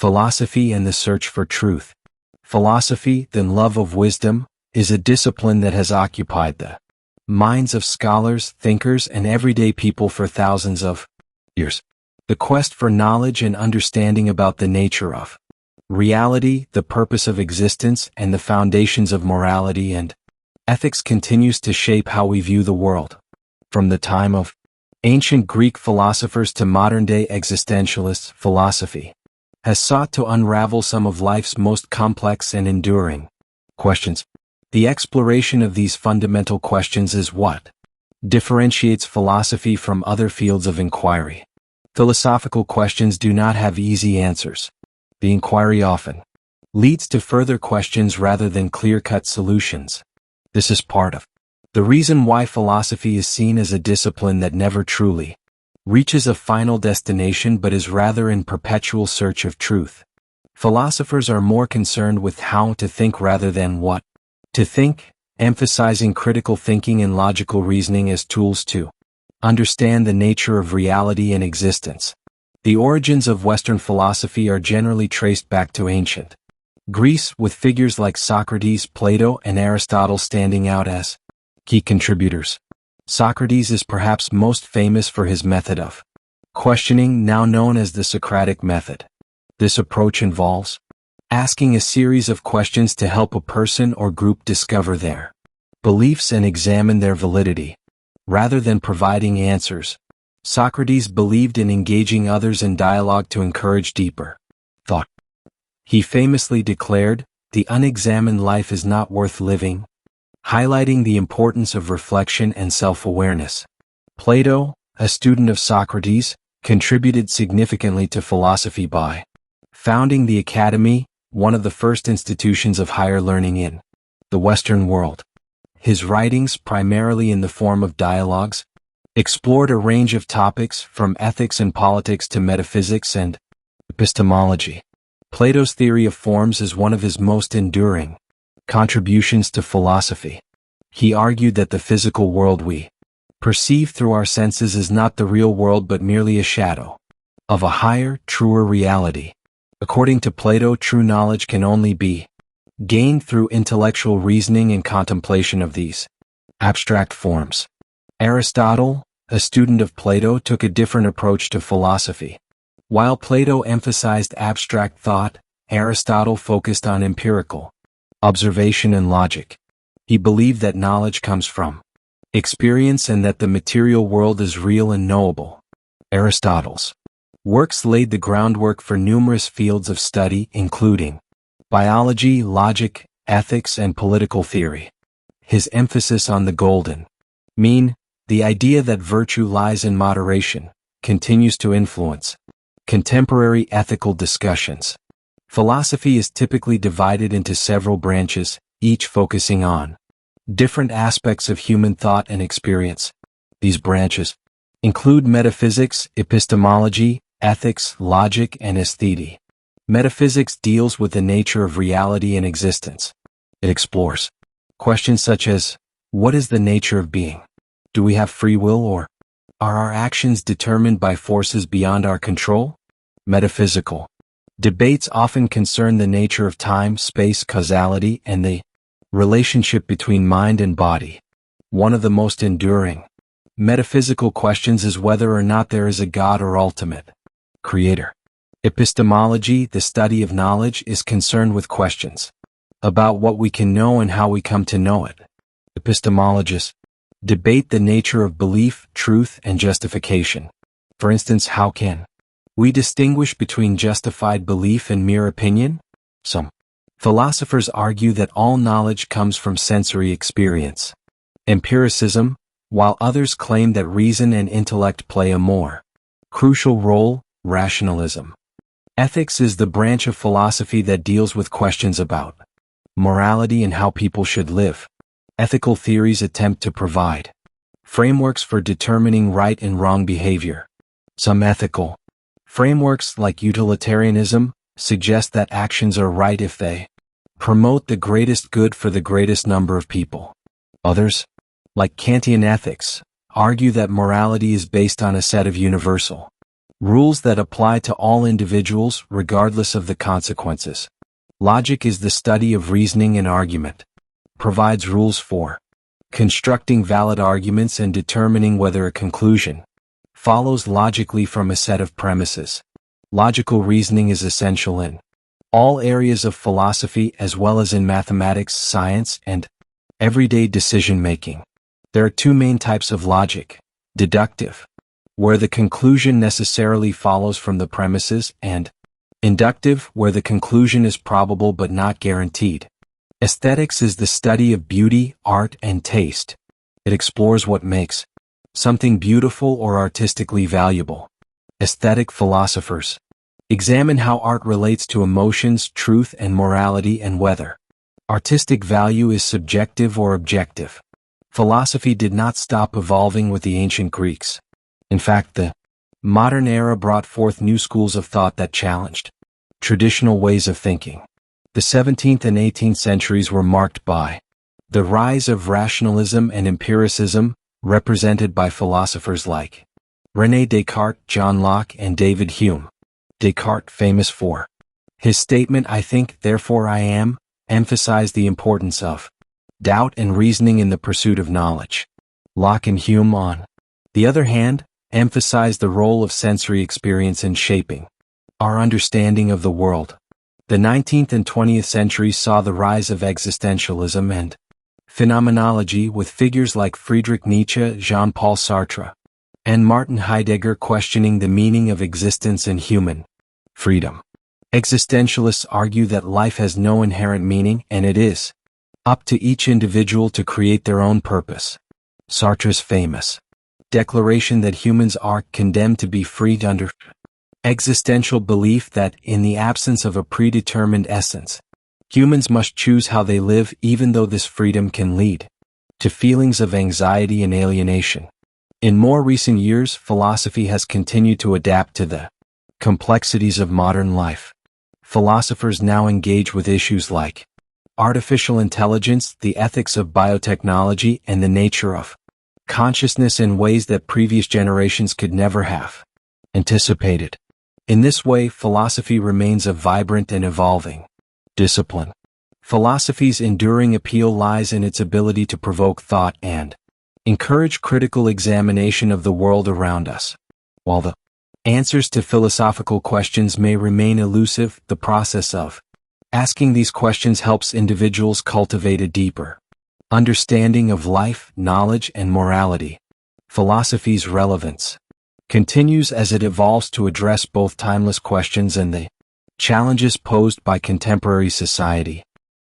Philosophy and the search for truth. Philosophy, the love of wisdom, is a discipline that has occupied the minds of scholars, thinkers, and everyday people for thousands of years. The quest for knowledge and understanding about the nature of reality, the purpose of existence, and the foundations of morality and ethics continues to shape how we view the world. From the time of ancient Greek philosophers to modern-day existentialists, philosophy has sought to unravel some of life's most complex and enduring questions. The exploration of these fundamental questions is what differentiates philosophy from other fields of inquiry. Philosophical questions do not have easy answers. The inquiry often leads to further questions rather than clear-cut solutions. This is part of the reason why philosophy is seen as a discipline that never truly reaches a final destination but is rather in perpetual search of truth. Philosophers are more concerned with how to think rather than what to think, emphasizing critical thinking and logical reasoning as tools to understand the nature of reality and existence. The origins of Western philosophy are generally traced back to ancient Greece, with figures like Socrates, Plato, and Aristotle standing out as key contributors. Socrates is perhaps most famous for his method of questioning, now known as the Socratic method. This approach involves asking a series of questions to help a person or group discover their beliefs and examine their validity. Rather than providing answers, Socrates believed in engaging others in dialogue to encourage deeper thought. He famously declared, "The unexamined life is not worth living," highlighting the importance of reflection and self-awareness. Plato, a student of Socrates, contributed significantly to philosophy by founding the Academy, one of the first institutions of higher learning in the Western world. His writings, primarily in the form of dialogues, explored a range of topics from ethics and politics to metaphysics and epistemology. Plato's theory of forms is one of his most enduring contributions to philosophy. He argued that the physical world we perceive through our senses is not the real world but merely a shadow of a higher, truer reality. According to Plato, true knowledge can only be gained through intellectual reasoning and contemplation of these abstract forms. Aristotle, a student of Plato, took a different approach to philosophy. While Plato emphasized abstract thought, Aristotle focused on empirical observation and logic. He believed that knowledge comes from experience and that the material world is real and knowable. Aristotle's works laid the groundwork for numerous fields of study, including biology, logic, ethics, and political theory. His emphasis on the golden mean, the idea that virtue lies in moderation, continues to influence contemporary ethical discussions. Philosophy is typically divided into several branches, each focusing on different aspects of human thought and experience. These branches include metaphysics, epistemology, ethics, logic, and aesthete. Metaphysics deals with the nature of reality and existence. It explores questions such as, what is the nature of being? Do we have free will, or are our actions determined by forces beyond our control? Metaphysical debates often concern the nature of time, space, causality, and the relationship between mind and body. One of the most enduring metaphysical questions is whether or not there is a God or ultimate creator. Epistemology, the study of knowledge, is concerned with questions about what we can know and how we come to know it. Epistemologists debate the nature of belief, truth, and justification. For instance, how can we distinguish between justified belief and mere opinion? Some philosophers argue that all knowledge comes from sensory experience, empiricism, while others claim that reason and intellect play a more crucial role, rationalism. Ethics is the branch of philosophy that deals with questions about morality and how people should live. Ethical theories attempt to provide frameworks for determining right and wrong behavior. Some ethical frameworks, like utilitarianism, suggest that actions are right if they promote the greatest good for the greatest number of people. Others, like Kantian ethics, argue that morality is based on a set of universal rules that apply to all individuals regardless of the consequences. Logic is the study of reasoning and argument. Provides rules for constructing valid arguments and determining whether a conclusion follows logically from a set of premises. Logical reasoning is essential in all areas of philosophy as well as in mathematics, science, and everyday decision-making. There are two main types of logic: deductive, where the conclusion necessarily follows from the premises, and inductive, where the conclusion is probable but not guaranteed. Aesthetics is the study of beauty, art, and taste. It explores what makes something beautiful or artistically valuable. Aesthetic philosophers examine how art relates to emotions, truth, and morality, and whether artistic value is subjective or objective. Philosophy did not stop evolving with the ancient Greeks. In fact, the modern era brought forth new schools of thought that challenged traditional ways of thinking. The 17th and 18th centuries were marked by the rise of rationalism and empiricism, represented by philosophers like René Descartes, John Locke, and David Hume. Descartes, famous for his statement, "I think, therefore I am," emphasized the importance of doubt and reasoning in the pursuit of knowledge. Locke and Hume, on the other hand, emphasized the role of sensory experience in shaping our understanding of the world. The 19th and 20th centuries saw the rise of existentialism and phenomenology, with figures like Friedrich Nietzsche, Jean-Paul Sartre, and Martin Heidegger questioning the meaning of existence and human freedom. Existentialists argue that life has no inherent meaning and it is up to each individual to create their own purpose. Sartre's famous declaration that humans are condemned to be freed under existential belief that, in the absence of a predetermined essence, humans must choose how they live, even though this freedom can lead to feelings of anxiety and alienation. In more recent years, philosophy has continued to adapt to the complexities of modern life. Philosophers now engage with issues like artificial intelligence, the ethics of biotechnology, and the nature of consciousness in ways that previous generations could never have anticipated. In this way, philosophy remains a vibrant and evolving discipline. Philosophy's enduring appeal lies in its ability to provoke thought and encourage critical examination of the world around us. While the answers to philosophical questions may remain elusive, the process of asking these questions helps individuals cultivate a deeper understanding of life, knowledge, and morality. Philosophy's relevance continues as it evolves to address both timeless questions and the challenges posed by contemporary society.